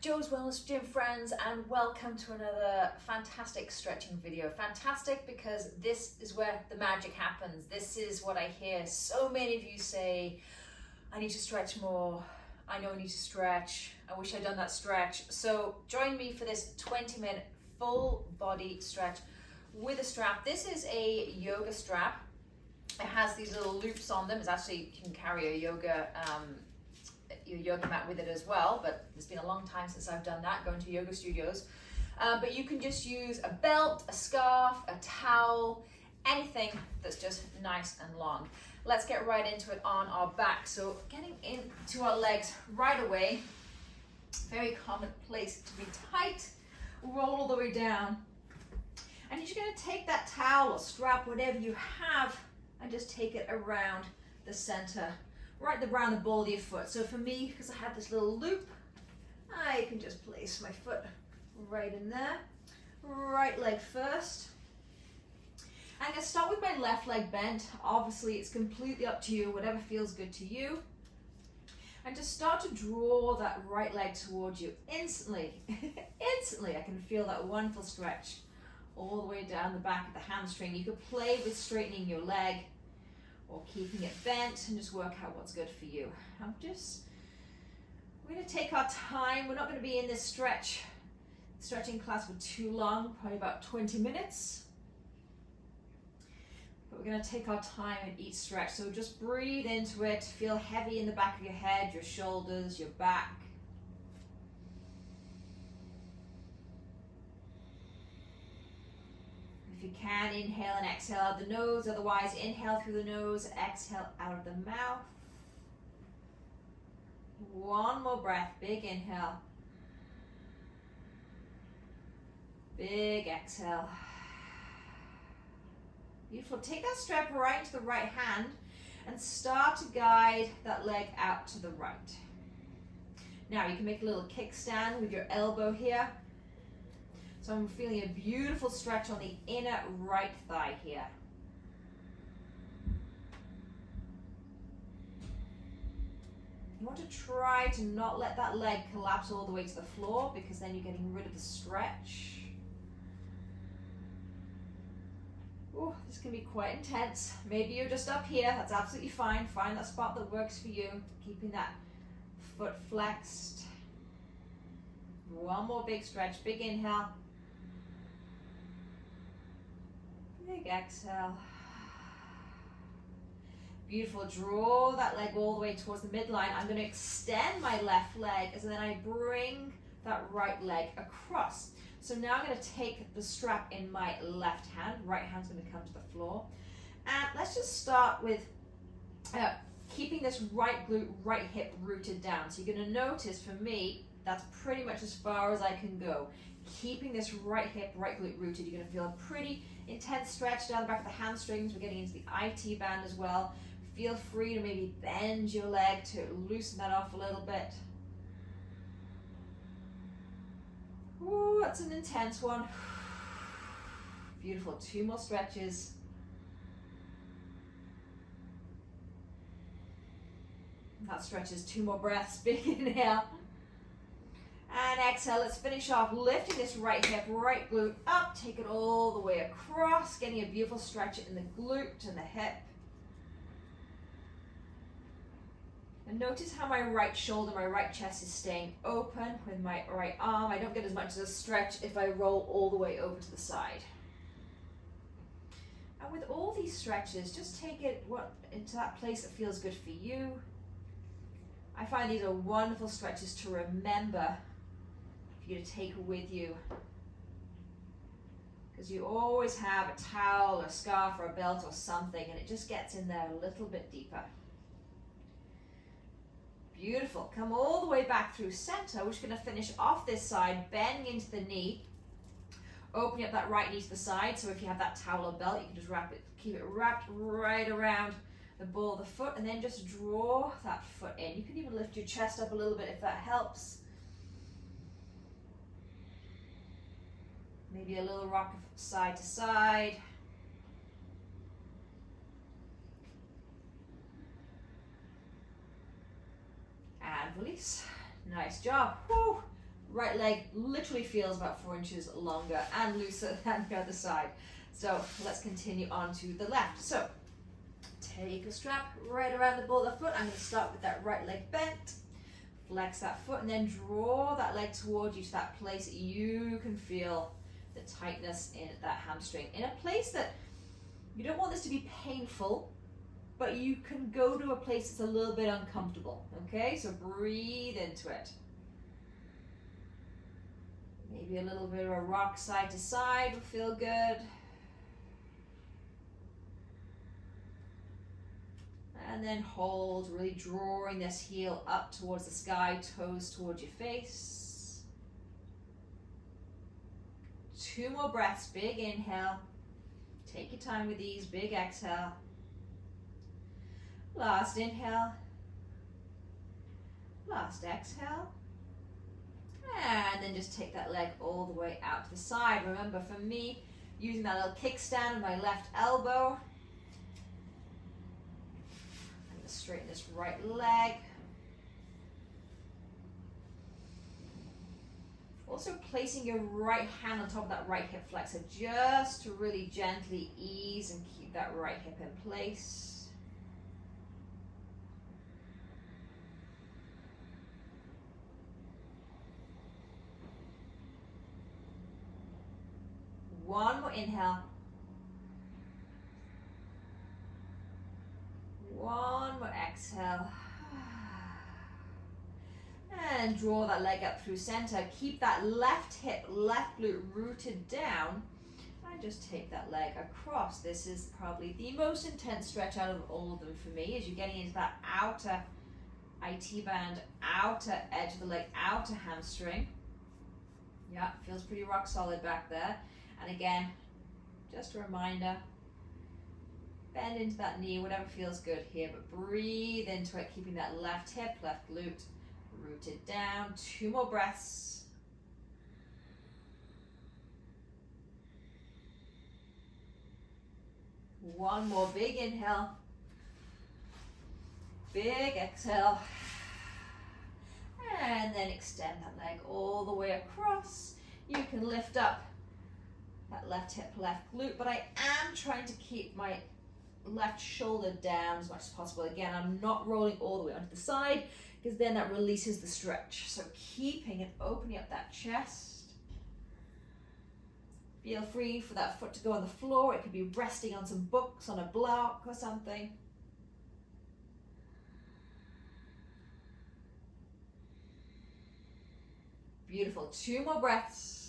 Joe's Wellness Gym friends, and welcome to another fantastic stretching video. Fantastic because this is where the magic happens. This is what I hear so many of you say, I need to stretch more, I know I need to stretch, I wish I'd done that stretch. So join me for this 20-minute full body stretch with a strap. This is a yoga strap. It has these little loops on them. It's actually, you can carry a your yoga mat with it as well, but it's been a long time since I've done that, going to yoga studios. But you can just use a belt, a scarf, a towel, anything that's just nice and long. Let's get right into it on our back. So getting into our legs right away, very common place to be tight, roll all the way down. And you're going to take that towel or strap, whatever you have, and just take it around the center, right around the ball of your foot. So for me, because I have this little loop, I can just place my foot right in there. Right leg first. I'm going to start with my left leg bent. Obviously, it's completely up to you, whatever feels good to you. And just start to draw that right leg towards you instantly. Instantly, I can feel that wonderful stretch all the way down the back of the hamstring. You could play with straightening your leg or keeping it bent and just work out what's good for you. We're going to take our time. We're not going to be in this stretching class for too long, probably about 20 minutes. But we're going to take our time in each stretch. So just breathe into it. Feel heavy in the back of your head, your shoulders, your back. If you can, inhale and exhale out the nose. Otherwise, inhale through the nose, exhale out of the mouth. One more breath. Big inhale. Big exhale. Beautiful. Take that strap right into the right hand and start to guide that leg out to the right. Now you can make a little kickstand with your elbow here. So I'm feeling a beautiful stretch on the inner right thigh here. You want to try to not let that leg collapse all the way to the floor, because then you're getting rid of the stretch. Oh, this can be quite intense. Maybe you're just up here, that's absolutely fine. Find that spot that works for you, keeping that foot flexed. One more big stretch, big inhale. Big exhale. Beautiful. Draw that leg all the way towards the midline. I'm going to extend my left leg as then I bring that right leg across. So now I'm going to take the strap in my left hand. Right hand's going to come to the floor. And let's just start with keeping this right glute, right hip rooted down. So you're going to notice for me, that's pretty much as far as I can go. Keeping this right hip, right glute rooted, you're going to feel a pretty intense stretch down the back of the hamstrings. We're getting into the IT band as well. Feel free to maybe bend your leg to loosen that off a little bit. Ooh, that's an intense one. Beautiful. 2 more stretches. That stretches 2 more breaths. Big inhale. And exhale. Let's finish off lifting this right hip, right glute up. Take it all the way across, getting a beautiful stretch in the glute and the hip. And notice how my right shoulder, my right chest is staying open with my right arm. I don't get as much as a stretch if I roll all the way over to the side. And with all these stretches, just take it into that place that feels good for you. I find these are wonderful stretches to remember for you to take with you, because you always have a towel, a scarf, or a belt or something, and it just gets in there a little bit deeper. Beautiful. Come all the way back through center. We're just going to finish off this side, bending into the knee, opening up that right knee to the side. So if you have that towel or belt, you can just keep it wrapped right around the ball of the foot, and then just draw that foot in. You can even lift your chest up a little bit if that helps. Maybe a little rock side to side. And release. Nice job. Woo. right leg literally feels about 4 inches longer and looser than the other side. So let's continue on to the left. So take a strap right around the ball of the foot. I'm going to start with that right leg bent. Flex that foot and then draw that leg towards you to that place that you can feel the tightness in that hamstring. In a place that you don't want this to be painful, but you can go to a place that's a little bit uncomfortable. Okay, so breathe into it. Maybe a little bit of a rock side to side will feel good. And then hold, really drawing this heel up towards the sky, toes towards your face. 2 more breaths, big inhale. Take your time with these, big exhale. Last inhale. Last exhale. And then just take that leg all the way out to the side. Remember, for me, using that little kickstand with my left elbow. I'm going to straighten this right leg. Also placing your right hand on top of that right hip flexor just to really gently ease and keep that right hip in place. One more inhale. One more exhale. And draw that leg up through center. Keep that left hip, left glute rooted down. And just take that leg across. This is probably the most intense stretch out of all of them for me, as you're getting into that outer IT band, outer edge of the leg, outer hamstring. Yeah, feels pretty rock solid back there. And again, just a reminder, bend into that knee, whatever feels good here, but breathe into it, keeping that left hip, left glute rooted down. 2 more breaths. One more big inhale. Big exhale. And then extend that leg all the way across. You can lift up that left hip, left glute, but I am trying to keep my left shoulder down as much as possible. Again, I'm not rolling all the way onto the side because then that releases the stretch. So keeping and opening up that chest. Feel free for that foot to go on the floor. It could be resting on some books, on a block or something. Beautiful. 2 more breaths.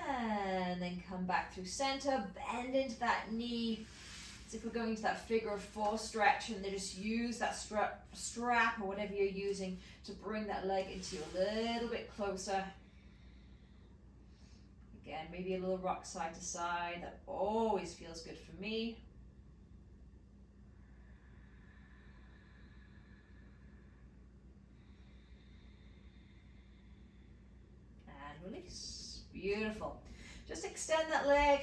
And then come back through center, bend into that knee as if we're going into that figure of 4 stretch, and then just use that strap or whatever you're using to bring that leg into you a little bit closer. Again, maybe a little rock side to side. That always feels good for me. And release. Beautiful. Just extend that leg.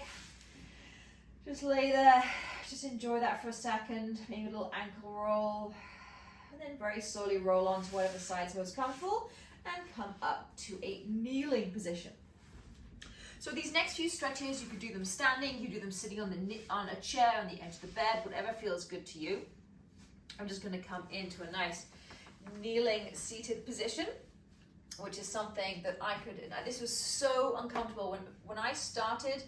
Just lay there. Just enjoy that for a second. Maybe a little ankle roll. And then very slowly roll on to whatever side's most comfortable and come up to a kneeling position. So these next few stretches, you could do them standing, you could do them sitting on a chair on the edge of the bed, whatever feels good to you. I'm just going to come into a nice kneeling seated position, which is something that I could, this was so uncomfortable when I started.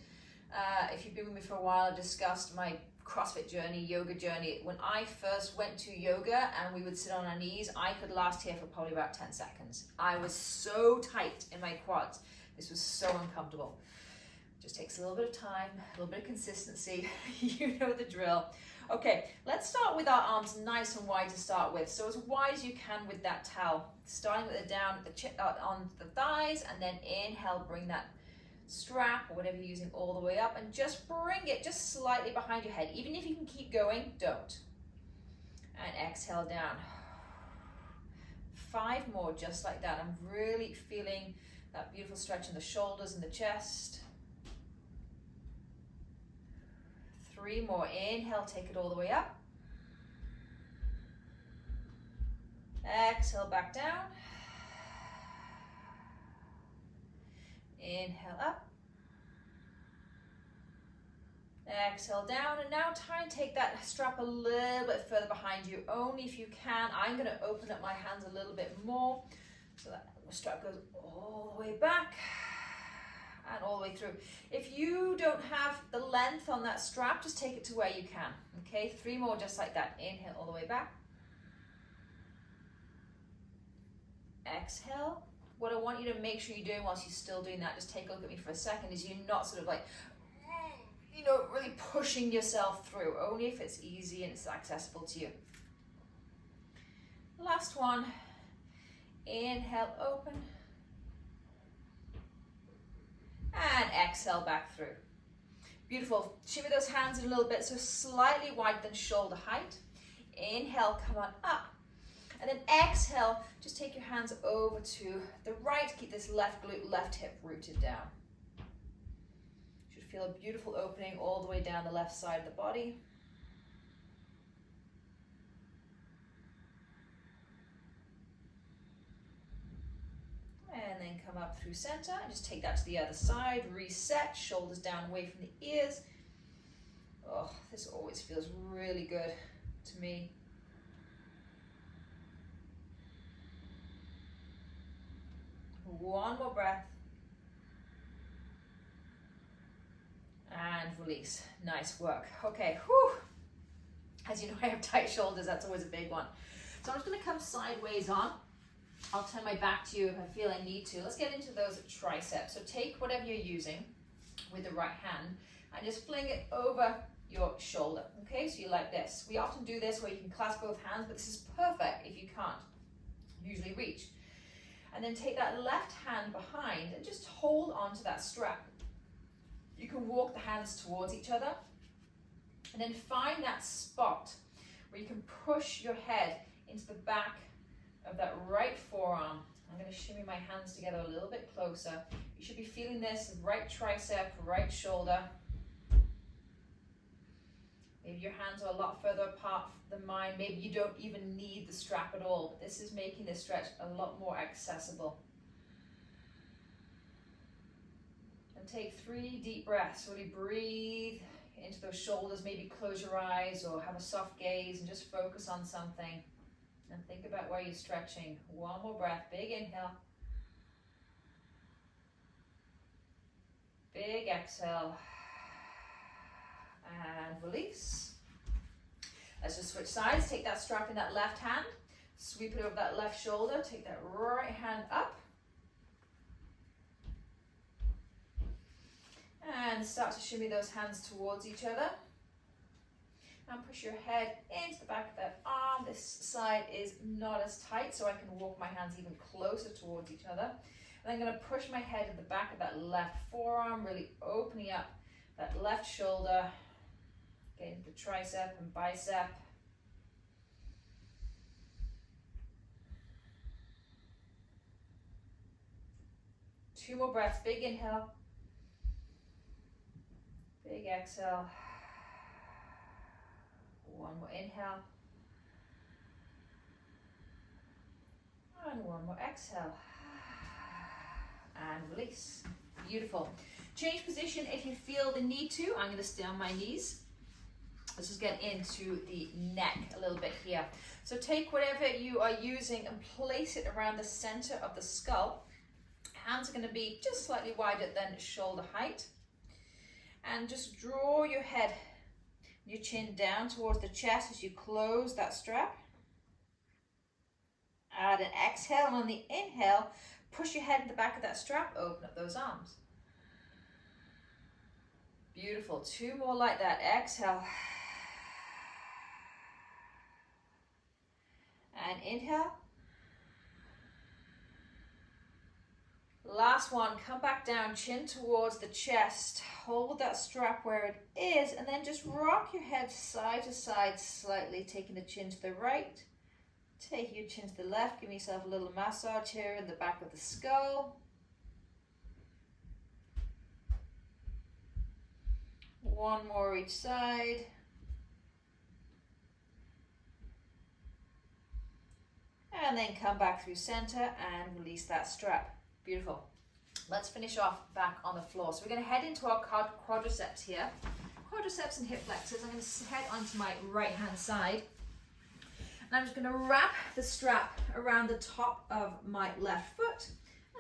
If you've been with me for a while, I discussed my CrossFit journey, yoga journey. When I first went to yoga and we would sit on our knees, I could last here for probably about 10 seconds. I was so tight in my quads. This was so uncomfortable. Just takes a little bit of time, a little bit of consistency. You know the drill. Okay, let's start with our arms nice and wide to start with. So as wide as you can with that towel. Starting with it down on the thighs, and then inhale, bring that strap or whatever you're using all the way up, and just bring it just slightly behind your head. Even if you can keep going, don't. And exhale down. 5 more just like that. I'm really feeling that beautiful stretch in the shoulders and the chest. 3 more. Inhale, take it all the way up. Exhale back down. Inhale up. Exhale down, and now try and take that strap a little bit further behind you, only if you can. I'm going to open up my hands a little bit more so that the strap goes all the way back and all the way through. If you don't have the length on that strap, just take it to where you can. Okay, 3 more just like that. Inhale all the way back. Exhale. What I want you to make sure you're doing whilst you're still doing that, just take a look at me for a second, is you're not sort of like, you know, really pushing yourself through, only if it's easy and it's accessible to you. Last one. Inhale, open. And exhale back through. Beautiful. Shimmy those hands in a little bit, so slightly wider than shoulder height. Inhale, come on up. And then exhale, just take your hands over to the right. Keep this left glute, left hip rooted down. Should feel a beautiful opening all the way down the left side of the body. And then come up through center. Just take that to the other side. Reset, shoulders down away from the ears. Oh, this always feels really good to me. One more breath. And release. Nice work. Okay, whew. As you know, I have tight shoulders. That's always a big one. So I'm just going to come sideways on. I'll turn my back to you if I feel I need to. Let's get into those triceps. So take whatever you're using with the right hand and just fling it over your shoulder. Okay, so you like this. We often do this where you can clasp both hands, but this is perfect if you can't usually reach. And then take that left hand behind and just hold on to that strap. You can walk the hands towards each other and then find that spot where you can push your head into the back of that right forearm. I'm going to shimmy my hands together a little bit closer. You should be feeling this right tricep, right shoulder. Maybe your hands are a lot further apart than mine. Maybe you don't even need the strap at all, but this is making this stretch a lot more accessible. And take 3 deep breaths. Really breathe into those shoulders. Maybe close your eyes or have a soft gaze and just focus on something. And think about where you're stretching. One more breath. Big inhale. Big exhale. And release. Let's just switch sides. Take that strap in that left hand. Sweep it over that left shoulder. Take that right hand up. And start to shimmy those hands towards each other. And push your head into the back of that arm. This side is not as tight, so I can walk my hands even closer towards each other. And I'm going to push my head to the back of that left forearm, really opening up that left shoulder. Get into the tricep and bicep. Two more breaths. Big inhale. Big exhale. One more inhale. And one more exhale. And release. Beautiful. Change position if you feel the need to. I'm going to stay on my knees. Let's just get into the neck a little bit here. So take whatever you are using and place it around the center of the skull. Hands are going to be just slightly wider than shoulder height. And just draw your head, your chin down towards the chest as you close that strap. Add an exhale, and on the inhale, push your head in the back of that strap, open up those arms. Beautiful. 2 more like that. Exhale. And inhale. Last one, come back down, chin towards the chest. Hold that strap where it is, and then just rock your head side to side slightly, taking the chin to the right. Take your chin to the left. Give yourself a little massage here in the back of the skull. One more each side. And and then come back through center and release that strap. Beautiful. Let's finish off back on the floor. So we're going to head into our quadriceps here. Quadriceps and hip flexors. I'm going to head onto my right hand side. And I'm just going to wrap the strap around the top of my left foot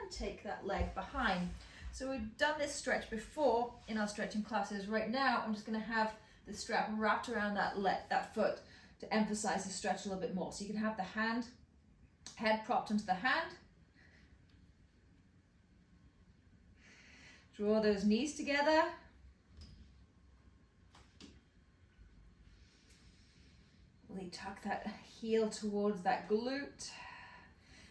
and take that leg behind. So we've done this stretch before in our stretching classes. Right now, I'm just going to have the strap wrapped around that foot to emphasize the stretch a little bit more. So you can have the head propped into the hand. Draw those knees together. Really tuck that heel towards that glute.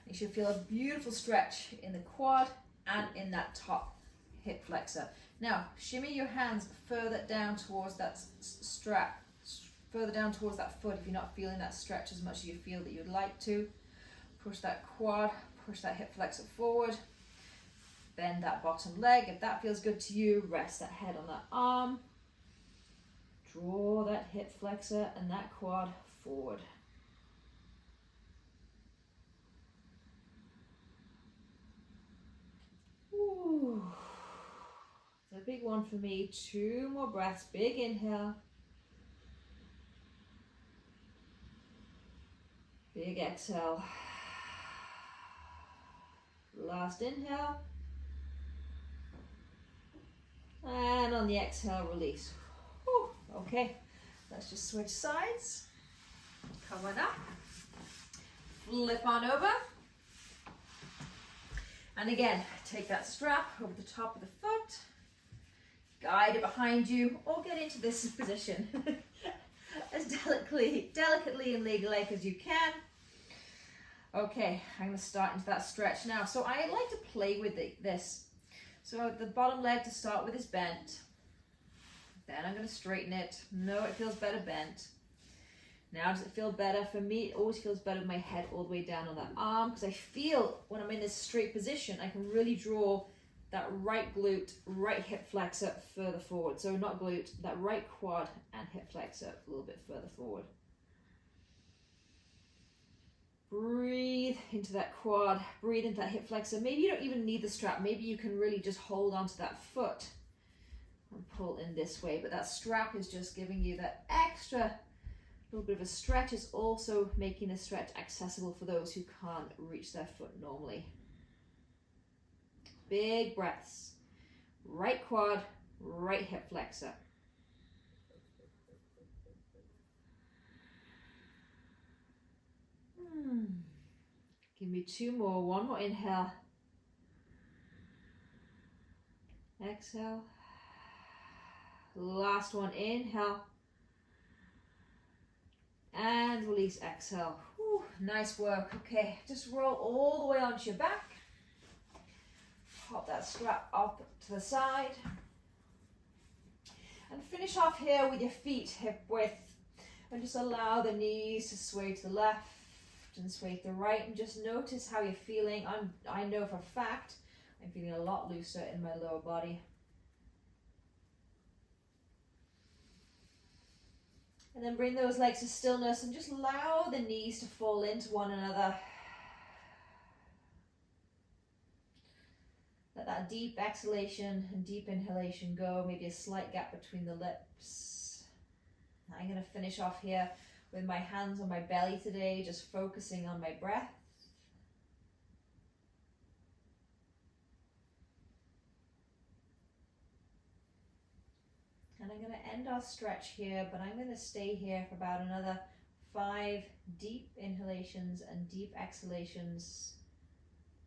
You should feel a beautiful stretch in the quad and in that top hip flexor. Now, shimmy your hands further down towards that strap, further down towards that foot if you're not feeling that stretch as much as you feel that you'd like to. Push that quad, push that hip flexor forward. Bend that bottom leg. If that feels good to you, rest that head on that arm. Draw that hip flexor and that quad forward. Ooh. It's a big one for me. 2 more breaths. Big inhale. Big exhale. Last inhale. And on the exhale, release. Whew. Okay, let's just switch sides. Come on up. Flip on over. And again, take that strap over the top of the foot. Guide it behind you, or get into this position as delicately and ladylike as you can. Okay, I'm going to start into that stretch now. So I like to play with this. So the bottom leg to start with is bent. Then I'm going to straighten it. No, it feels better bent. Now does it feel better? For me, it always feels better with my head all the way down on that arm, because I feel when I'm in this straight position, I can really draw that right glute, right hip flexor further forward. So not glute, that right quad and hip flexor a little bit further forward. Breathe into that quad, breathe into that hip flexor. Maybe you don't even need the strap. Maybe you can really just hold onto that foot and pull in this way. But that strap is just giving you that extra little bit of a stretch. Is also making the stretch accessible for those who can't reach their foot normally. Big breaths. Right quad, right hip flexor. Give me 2 more. 1 more inhale. Exhale. Last one, inhale. And release, exhale. Whew, nice work. Okay, just roll all the way onto your back. Pop that strap up to the side. And finish off here with your feet hip width. And just allow the knees to sway to the left and sway to the right, and just notice how you're feeling. I know for a fact I'm feeling a lot looser in my lower body. And then bring those legs to stillness and just allow the knees to fall into one another. Let that deep exhalation and deep inhalation go. Maybe a slight gap between the lips. I'm going to finish off here with my hands on my belly today, just focusing on my breath. And I'm going to end our stretch here, but I'm going to stay here for about another 5 deep inhalations and deep exhalations,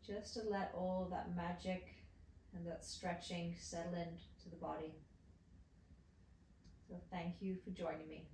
just to let all that magic and that stretching settle into the body. So thank you for joining me.